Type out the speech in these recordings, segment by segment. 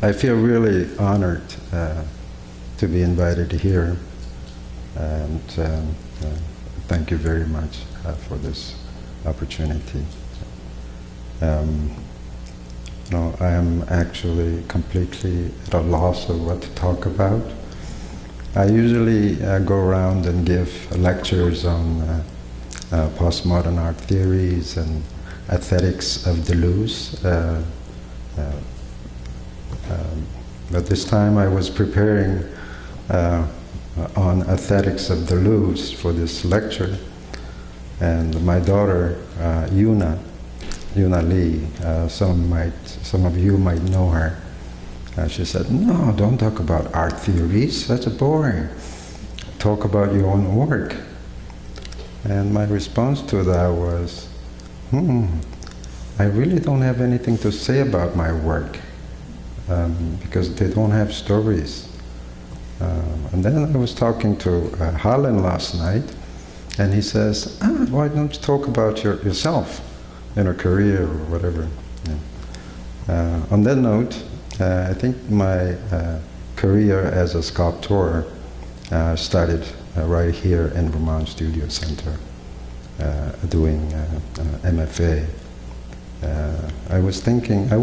I feel really honored to be invited here, and thank you very much for this opportunity. No, I am actually completely at a loss of what to talk about. I usually go around and give lectures on postmodern art theories and aesthetics of the loose. But this time I was preparing on aesthetics of the loose for this lecture, and my daughter Yuna Lee, some of you might know her. She said, "No, don't talk about art theories, that's boring. Talk about your own work." And my response to that was, I really don't have anything to say about my work, because they don't have stories. And then I was talking to Harlan last night, and he says, why don't you talk about yourself, career or whatever. Yeah. On that note, I think my career as a sculptor started right here in Vermont Studio Center, doing MFA. I was thinking, that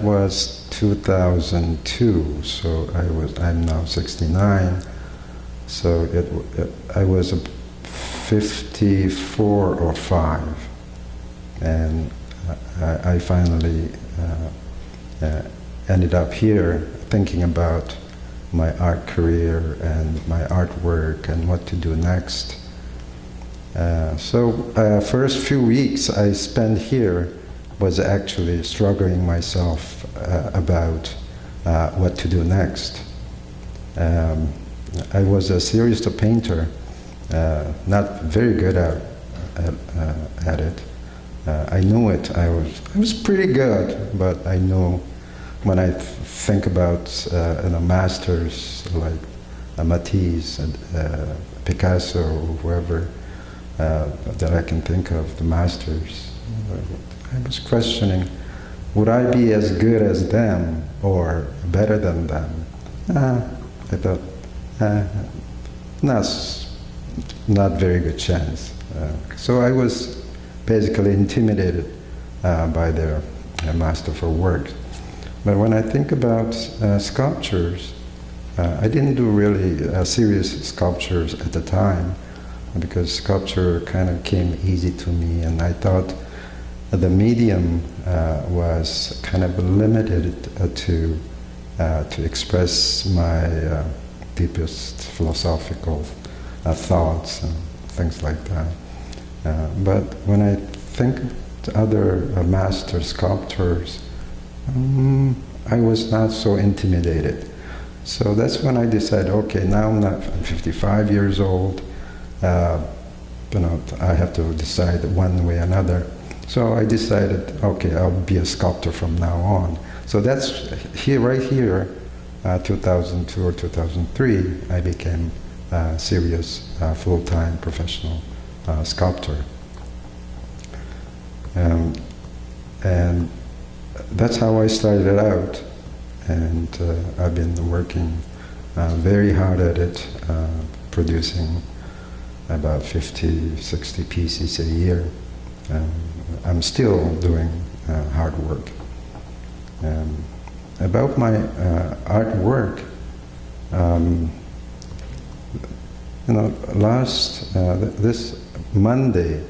was 2002, so I'm now 69, so I was 54 or 5, and I finally ended up here thinking about my art career and my artwork and what to do next. First few weeks I spent here was actually struggling myself about what to do next. I was a serious painter, not very good at it. I knew it. I was pretty good, but I know when I think about masters like Matisse, Picasso, whoever that I can think of, the masters, I was questioning, would I be as good as them or better than them? I thought, not very good chance. So I was basically intimidated by their masterful work. But when I think about sculptures, I didn't do really serious sculptures at the time, because sculpture kind of came easy to me, and I thought the medium was kind of limited to express my deepest philosophical thoughts and things like that. But when I think of other master sculptors, I was not so intimidated. So that's when I decided, okay, now I'm 55 years old, I have to decide one way or another. So I decided, okay, I'll be a sculptor from now on. So that's right here, 2002 or 2003, I became a serious, full-time professional sculptor. And that's how I started out. And I've been working very hard at it, producing about 50, 60 pieces a year. I'm still doing hard work. About my artwork, this Monday,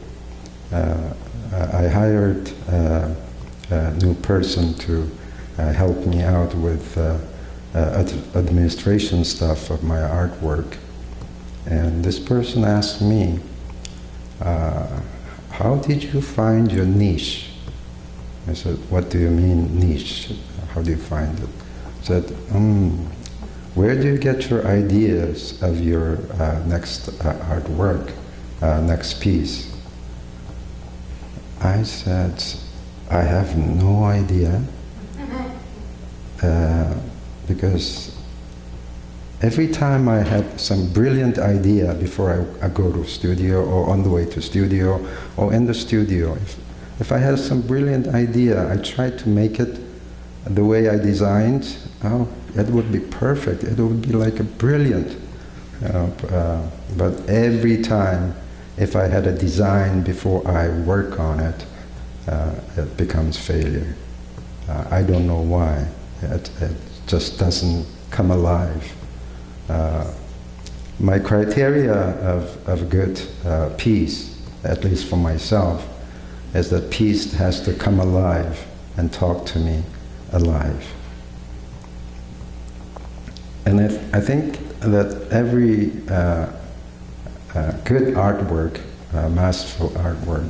I hired a new person to help me out with administration stuff of my artwork. And this person asked me, how did you find your niche? I said, what do you mean niche? How do you find it? I said, where do you get your ideas of your next artwork, next piece? I said, I have no idea, because every time I have some brilliant idea before I go to studio, or on the way to studio, or in the studio, if I have some brilliant idea, I try to make it the way I designed, oh, it would be perfect. It would be like a brilliant. But every time, if I had a design before I work on it, it becomes failure. I don't know why. It just doesn't come alive. My criteria of good piece, at least for myself, is that piece has to come alive and talk to me alive. And I think that every good artwork, masterful artwork,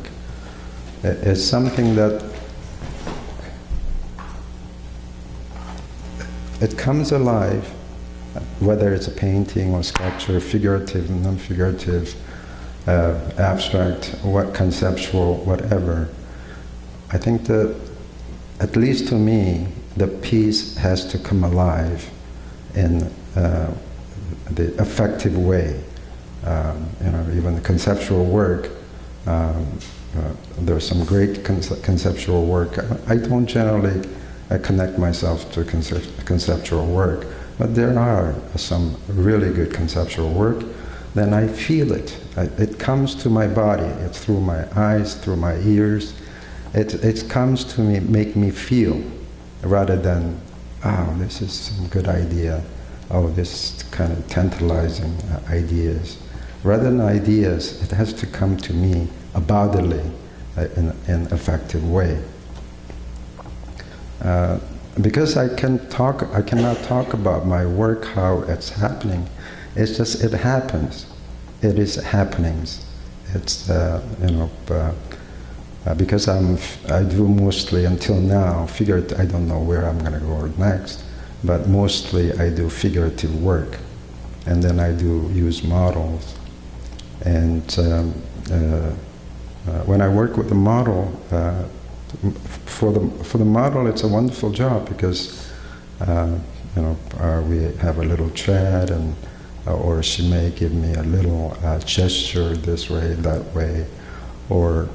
is something that it comes alive, whether it's a painting or sculpture, figurative, non-figurative, abstract, what conceptual, whatever. I think that, at least to me, the piece has to come alive in the effective way. Even the conceptual work, there's some great conceptual work. I don't generally connect myself to conceptual work, but there are some really good conceptual work. Then I feel it. It comes to my body. It's through my eyes, through my ears. It comes to me, make me feel, rather than, oh, this is some good idea. Oh, this kind of tantalizing ideas. Rather than ideas, it has to come to me bodily in an effective way. Because I cannot talk about my work, how it's happening. It's just, it happens. It is happenings. It's, because I do mostly, until now, I don't know where I'm going to go next, but mostly I do figurative work. And then I do use models. And when I work with the model, for the model, it's a wonderful job because we have a little chat, and or she may give me a little gesture this way, that way, or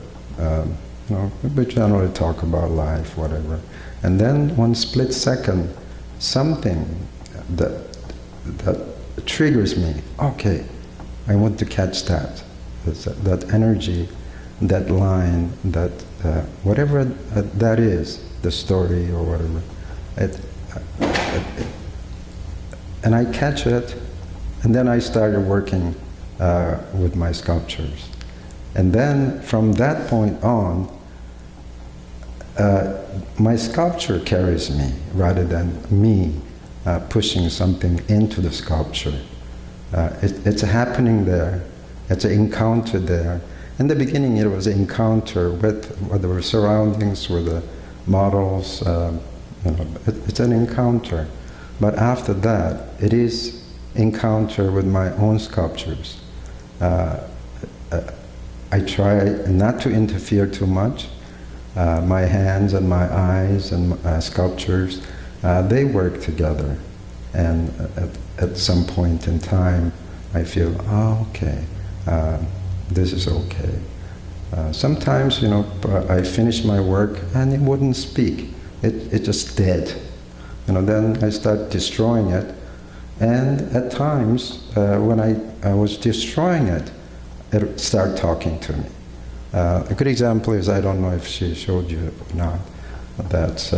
we generally talk about life, whatever. And then one split second, something that triggers me. Okay, I want to catch that energy, that line, that whatever that is, the story or whatever. And I catch it, and then I started working with my sculptures. And then from that point on, my sculpture carries me rather than me pushing something into the sculpture. It's happening there. It's an encounter there. In the beginning, it was an encounter with the surroundings, with the models. It's an encounter. But after that, it is encounter with my own sculptures. I try not to interfere too much. My hands and my eyes and sculptures, they work together. And at some point in time, I feel, oh, okay, this is okay. Sometimes, I finish my work and it wouldn't speak. It just dead. Then I start destroying it. And at times, when I was destroying it, it started talking to me. A good example is, I don't know if she showed you or not, that's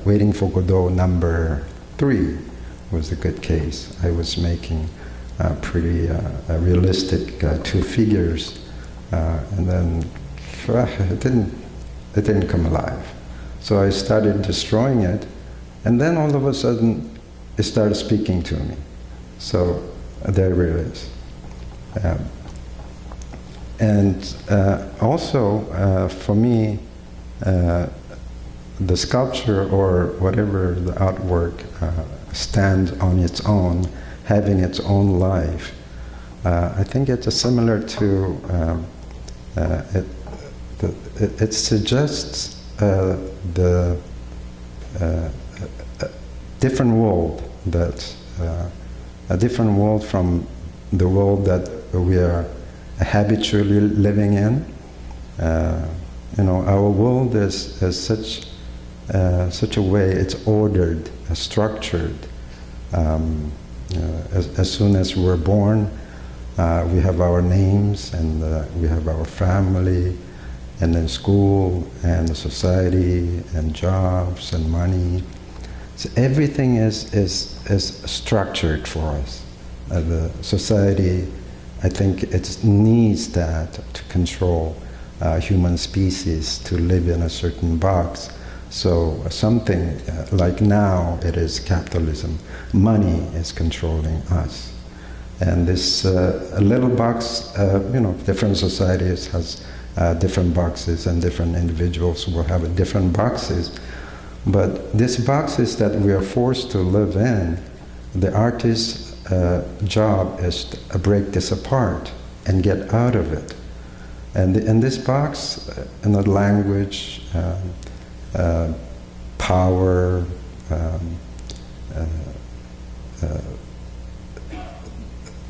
Waiting for Godot number 3 was a good case. I was making pretty realistic 2 figures, and then it didn't come alive. So I started destroying it, and then all of a sudden it started speaking to me. So there it is. And also, for me, the sculpture or whatever the artwork stands on its own, having its own life. I think it's similar to, it suggests the different world, a different world from the world that we are habitually living in. Our world is such such a way it's ordered, structured. As soon as we're born, we have our names, and we have our family, and then school, and society, and jobs, and money. So everything is structured for us. The society, I think, it needs that to control human species, to live in a certain box. So something like now it is capitalism. Money is controlling us. And this little box, different societies has different boxes, and different individuals will have different boxes. But these boxes that we are forced to live in, the artist's job is to break this apart and get out of it. And in this box, in the language, power,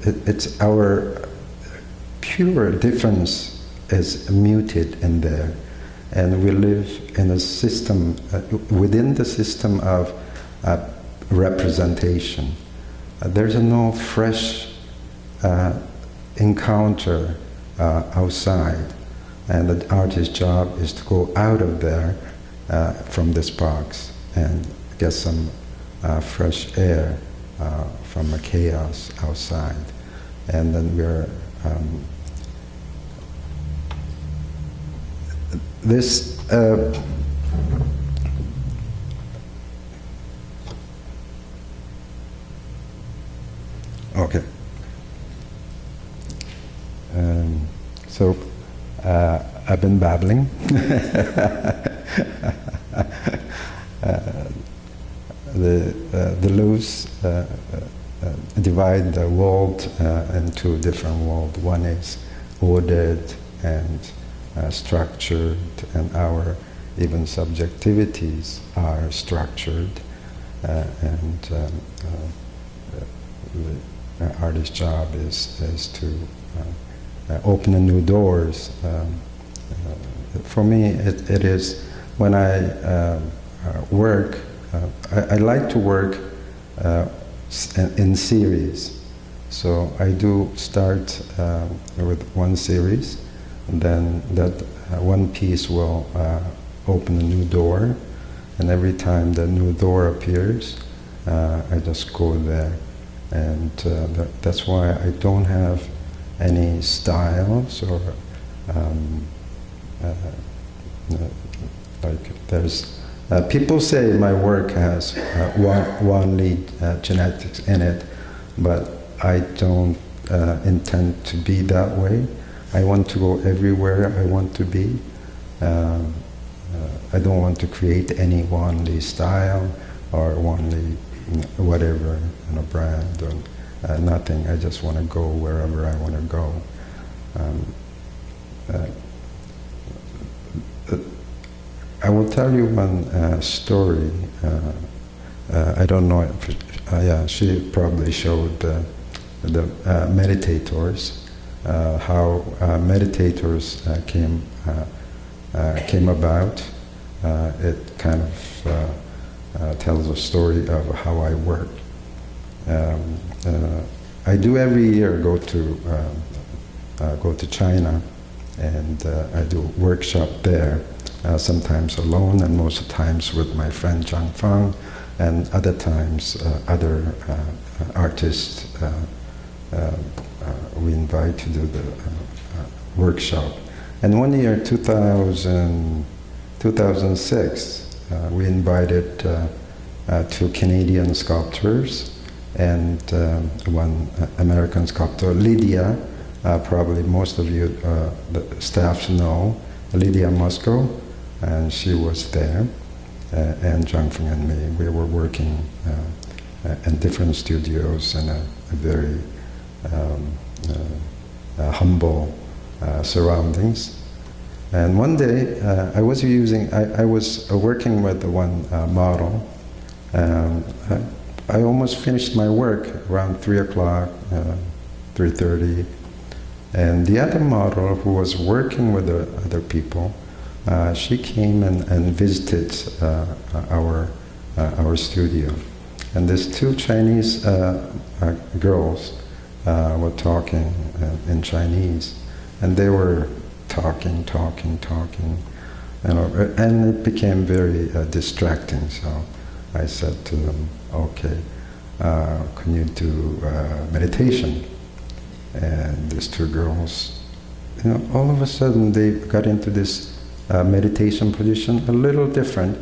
it's our pure difference is muted in there, and we live in a system, within the system of representation. There's no fresh encounter outside, and the artist's job is to go out of there from this box and get some fresh air from the chaos outside. And then we're this okay. So I've been babbling. The loose divide the world into different worlds. One is ordered and structured, and our even subjectivities are structured, and the artist's job is to open new doors. For me, it is when I work. I like to work in series. So I do start with one series, and then that one piece will open a new door, and every time the new door appears, I just go there. And that's why I don't have any styles, or like there's people say my work has one lead genetics in it, but I don't intend to be that way. I want to go everywhere I want to be. I don't want to create any one lead style or one lead whatever, brand or nothing. I just want to go wherever I want to go. I will tell you one story. I don't know if she probably showed the meditators, how meditators came about. It kind of tells a story of how I work. I do every year go to China, and I do workshop there. Sometimes alone, and most of the times with my friend Zhang Fang, and other times other artists we invite to do the workshop. And one year, 2006, we invited two Canadian sculptors and one American sculptor, Lydia. Probably most of you, the staff know Lydia Moscow, and she was there, and Zhang Feng and me. We were working in different studios in a very humble surroundings. And one day, I was working with the one model. I almost finished my work around 3 o'clock, 3:30. And the other model, who was working with the other people, she came and visited our studio. And these two Chinese girls were talking in Chinese, and they were talking, and it became very distracting. So I said to them, okay, can you do meditation? And these two girls, all of a sudden they got into this meditation position, a little different,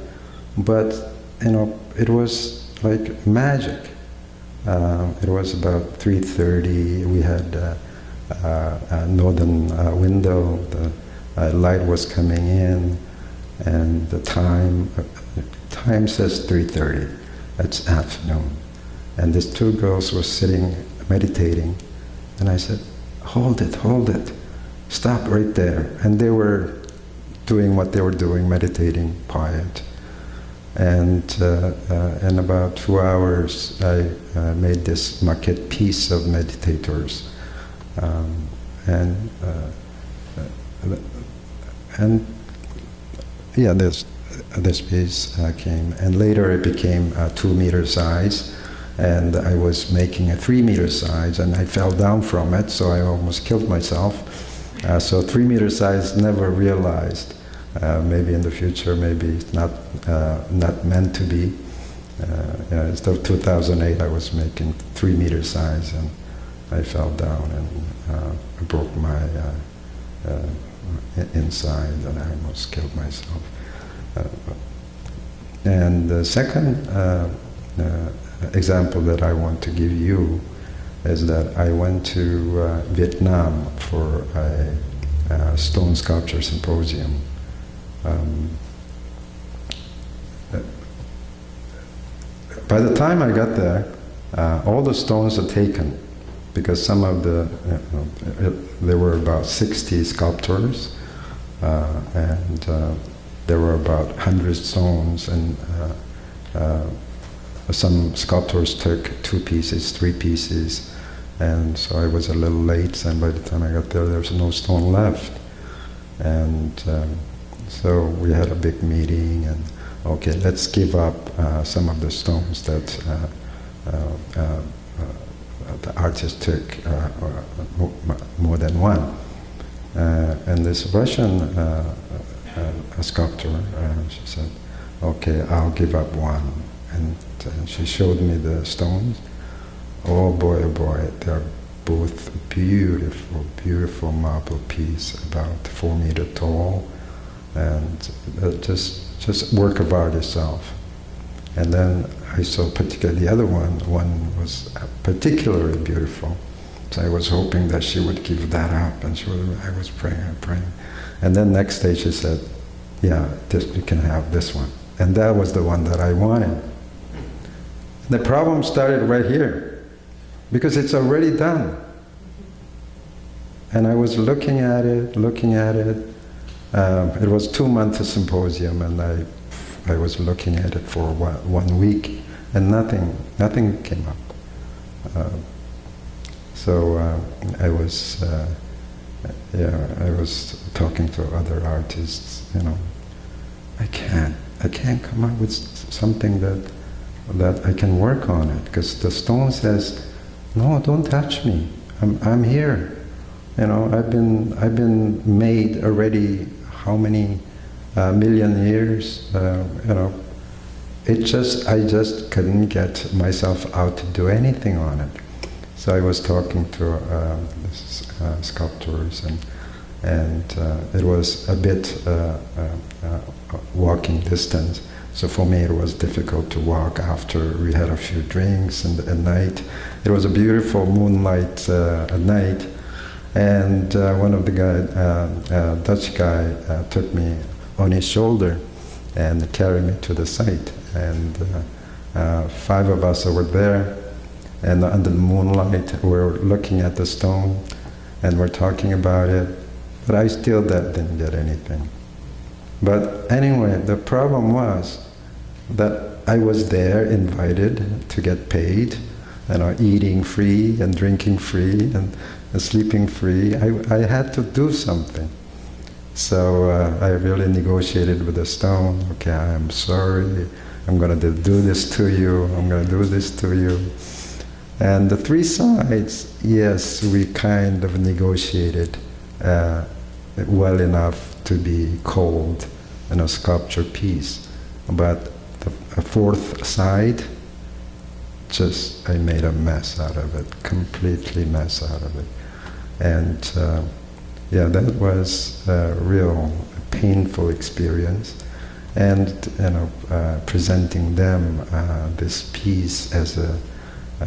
but it was like magic. It was about 3:30. We had a northern window. The light was coming in, and the time says 3:30. It's afternoon, and these two girls were sitting meditating, and I said, "Hold it, stop right there." And they were doing what they were doing, meditating, quiet. And in about 2 hours, I made this maquette piece of meditators, this piece came, and later it became 2 meter size, and I was making a 3 meter size, and I fell down from it, so I almost killed myself. So 3 meter size never realized. Maybe in the future, maybe it's not meant to be. So 2008, I was making 3 meter size, and I fell down and broke my inside, and I almost killed myself. And the second example that I want to give you is that I went to Vietnam for a stone sculpture symposium. By the time I got there, all the stones are taken, because some of there were about 60 sculptors, and there were about 100 stones, and some sculptors took 2 pieces, 3 pieces, and so I was a little late, and by the time I got there was no stone left. And so we had a big meeting, and okay, let's give up some of the stones that the artist took, more than one. And this Russian sculptor, she said, okay, I'll give up one. And she showed me the stones. Oh boy, they're both beautiful, beautiful marble piece, about 4 meter tall, and just work of art itself. And then I saw particularly the other one was particularly beautiful. So I was hoping that she would give that up, and I was praying. And then next day she said, yeah, you can have this one. And that was the one that I wanted. The problem started right here, because it's already done. And I was looking at it. It was 2 months symposium, and I was looking at it for 1 week, and nothing came up. So I was talking to other artists. I can't come up with something that I can work on it, because the stone says, no, don't touch me. I'm here. I've been made already how many million years. I just couldn't get myself out to do anything on it. So I was talking to sculptors, and it was a bit walking distance. So for me it was difficult to walk after we had a few drinks and at night. It was a beautiful moonlight at night, and one of the Dutch guy took me on his shoulder and carried me to the site. And 5 of us were there, and under the moonlight we're looking at the stone and we're talking about it, but I still didn't get anything. But anyway, the problem was that I was there, invited to get paid, eating free and drinking free and sleeping free. I had to do something. So I really negotiated with the stone. Okay, I am sorry. I'm going to do this to you. I'm going to do this to you. And the three sides, yes, we kind of negotiated well enough to be called a sculpture piece. But the fourth side, just I made a mess out of it, completely mess out of it. And yeah, that was a real painful experience. And presenting them this piece as a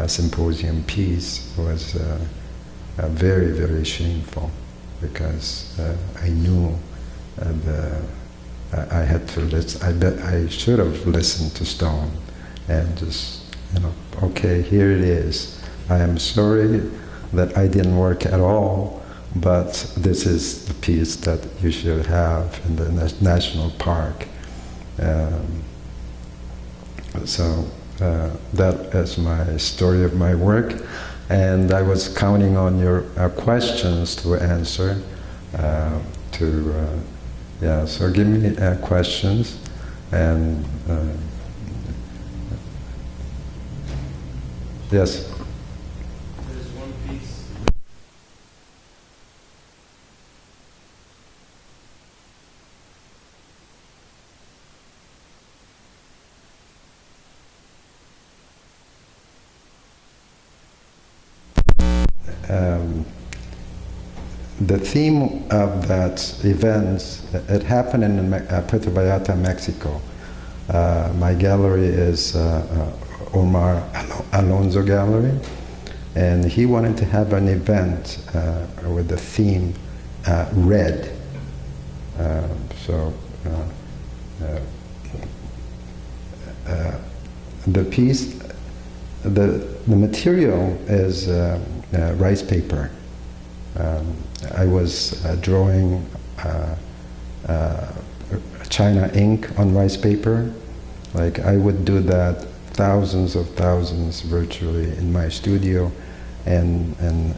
symposium piece was very, very shameful, because I knew I had to listen. I should have listened to Stone and just, okay, here it is. I am sorry that I didn't work at all, but this is the piece that you should have in the national park. So that is my story of my work, and I was counting on your questions to answer. Yeah, so give me questions, and yes. There's one piece. The theme of that event, it happened in Puerto Vallarta, Mexico. My gallery is Omar Alonso Gallery, and he wanted to have an event with the theme red. The piece, the material is rice paper. I was drawing China ink on rice paper. Like, I would do that thousands virtually in my studio, and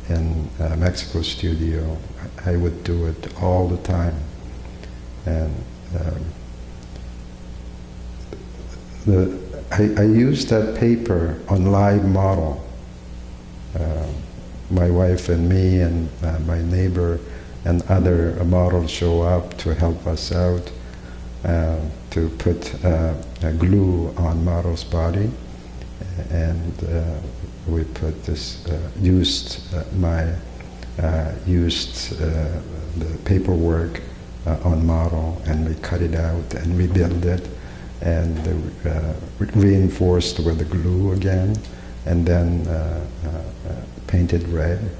in Mexico studio. I would do it all the time. And I used that paper on live model. My wife and me and my neighbor and other models show up to help us out, to put glue on model's body, and we put this used the paperwork on model, and we cut it out and rebuild it, and reinforced with the glue again, and then painted red,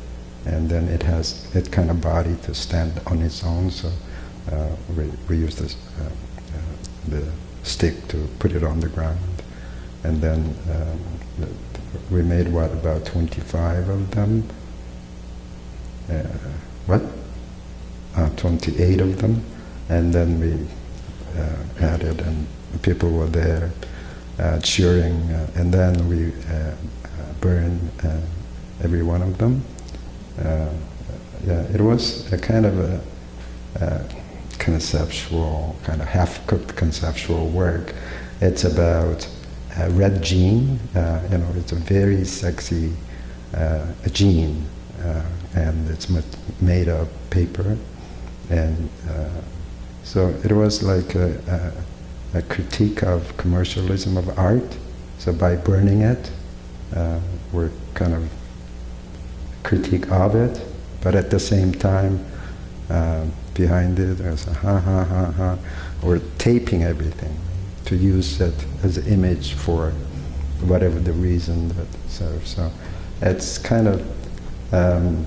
and then it has that kind of body to stand on its own. So we use this the stick to put it on the ground, and then we made about 25 of them. 28 of them, and then we added, and people were there cheering, and then we burned every one of them. Yeah, it was a kind of a conceptual, kind of half-cooked conceptual work. It's about a red jean. It's a very sexy jean, and it's made of paper, and so it was like a critique of commercialism of art. So by burning it, we're kind of critique of it, but at the same time, behind it there's a we're taping everything to use it as an image for whatever the reason that serves. So it's kind of the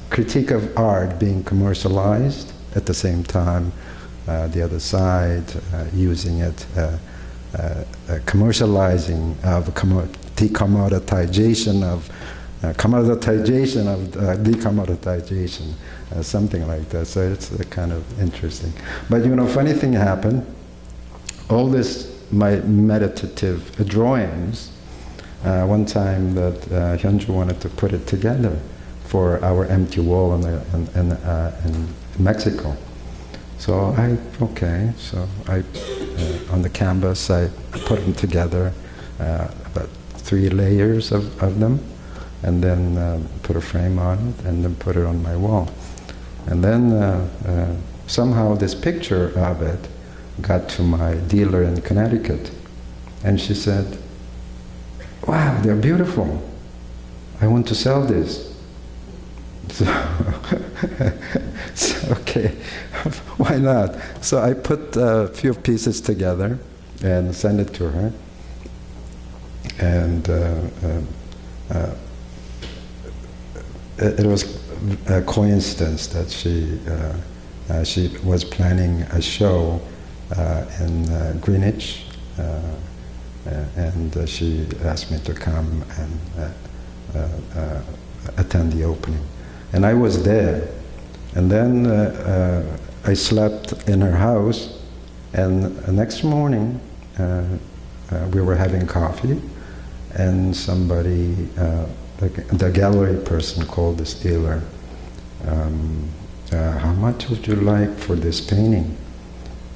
critique of art being commercialized, at the same time the other side using it, commercializing of decommoditization of decommoditization, something like that. So it's kind of interesting. But funny thing happened. All this, my meditative drawings, one time that Hyunju wanted to put it together for our empty wall in Mexico. So so I on the canvas I put them together, about 3 layers of them, and then put a frame on it, and then put it on my wall. And then somehow this picture of it got to my dealer in Connecticut, and she said, "Wow, they're beautiful. I want to sell this." So, okay, why not? So I put a few pieces together and sent it to her. And it was a coincidence that she was planning a show in Greenwich, and she asked me to come and attend the opening. And I was there. And then I slept in her house, and the next morning we were having coffee, and somebody, the gallery person, called this dealer. How much would you like for this painting?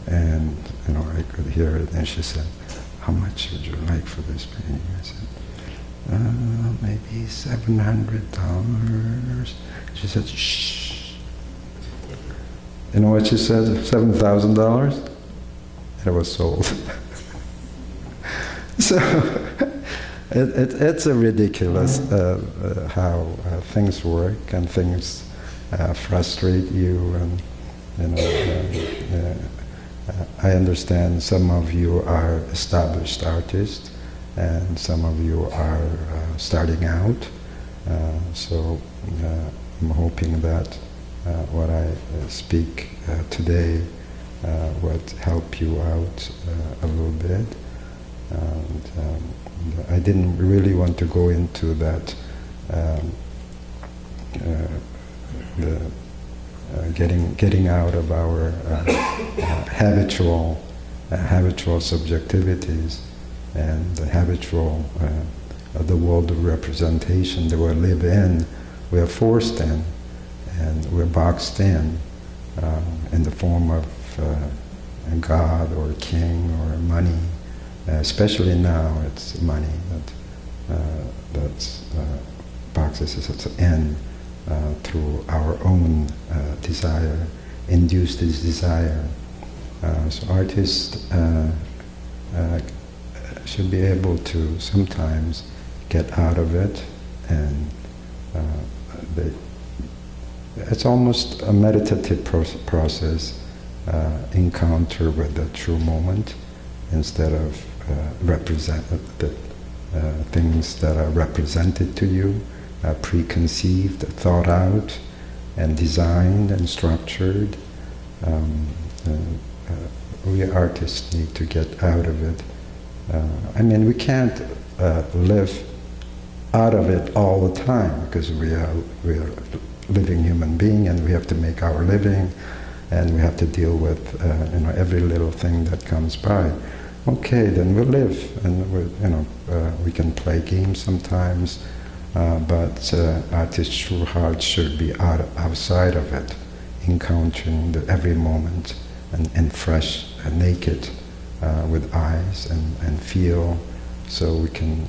And I could hear it, and she said, "How much would you like for this painting?" I said, "Maybe $700. She said, "Shh." You know what she said? $7,000? It was sold. So it's a ridiculous how things work, and things frustrate you, and I understand some of you are established artists, and some of you are starting out. So I'm hoping that what I speak today would help you out a little bit. And I didn't really want to go into that getting out of our habitual subjectivities and the habitual the world of representation that we live in. We are forced in, and we're boxed in the form of a God or a king or money. Especially now, it's money that boxes us in through our own desire, induced this desire. So artists should be able to sometimes get out of it, and it's almost a meditative process, encounter with the true moment, instead of represent the things that are represented to you, preconceived, thought out, and designed and structured. We artists need to get out of it. I mean, we can't live out of it all the time, because we are living human being, and we have to make our living, and we have to deal with every little thing that comes by. Okay, then we'll live, and we can play games sometimes, but artist's true heart should be outside of it, encountering every moment, and fresh, naked, with eyes and feel, so we can.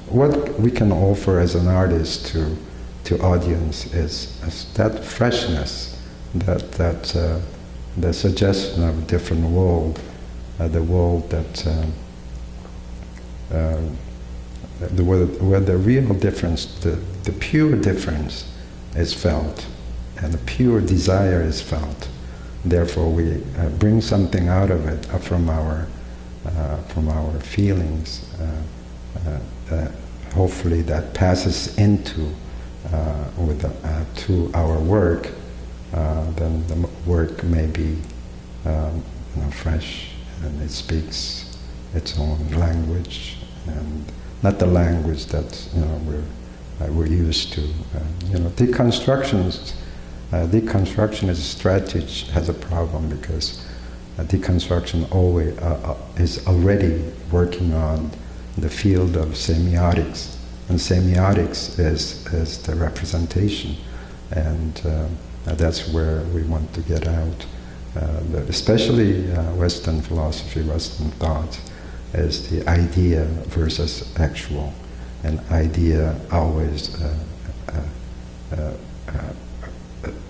What we can offer as an artist to audience is that freshness, that the suggestion of a different world, the world that where the real difference, the pure difference is felt, and the pure desire is felt. Therefore, we bring something out of it from our feelings. Hopefully, that passes into to our work. Then the work may be fresh, and it speaks its own language, and not the language that we're used to. Deconstruction as a strategy has a problem, because deconstruction always is already working on the field of semiotics, and semiotics is the representation, and that's where we want to get out. Especially Western philosophy, Western thought, is the idea versus actual, and idea always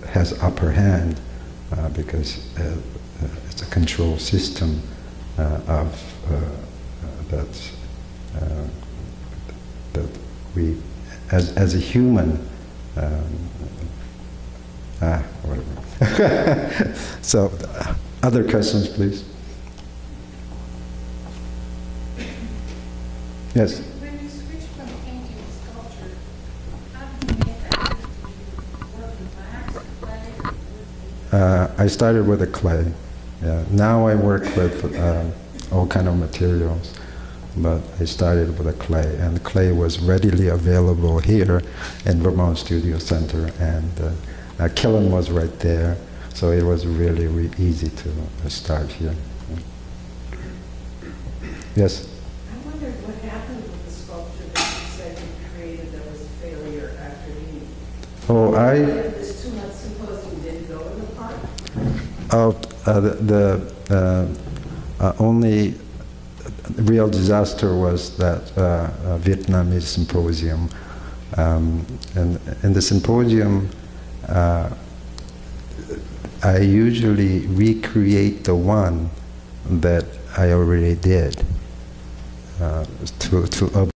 has upper hand because it's a control system of that we, as a human, whatever. So, other questions, please. Yes. When you switch from painting to sculpture, how do you make that? Do you work with wax, clay? I started with a clay. Yeah. Now I work with all kind of materials, but I started with a clay, and clay was readily available here in Vermont Studio Center, and a kiln was right there, so it was really easy to start here. Yes. I wondered what happened with the sculpture that you said you created that was a failure after the... Oh, This 2 month symposium didn't go in the park? only real disaster was that Vietnamese symposium. And in the symposium, I usually recreate the one that I already did to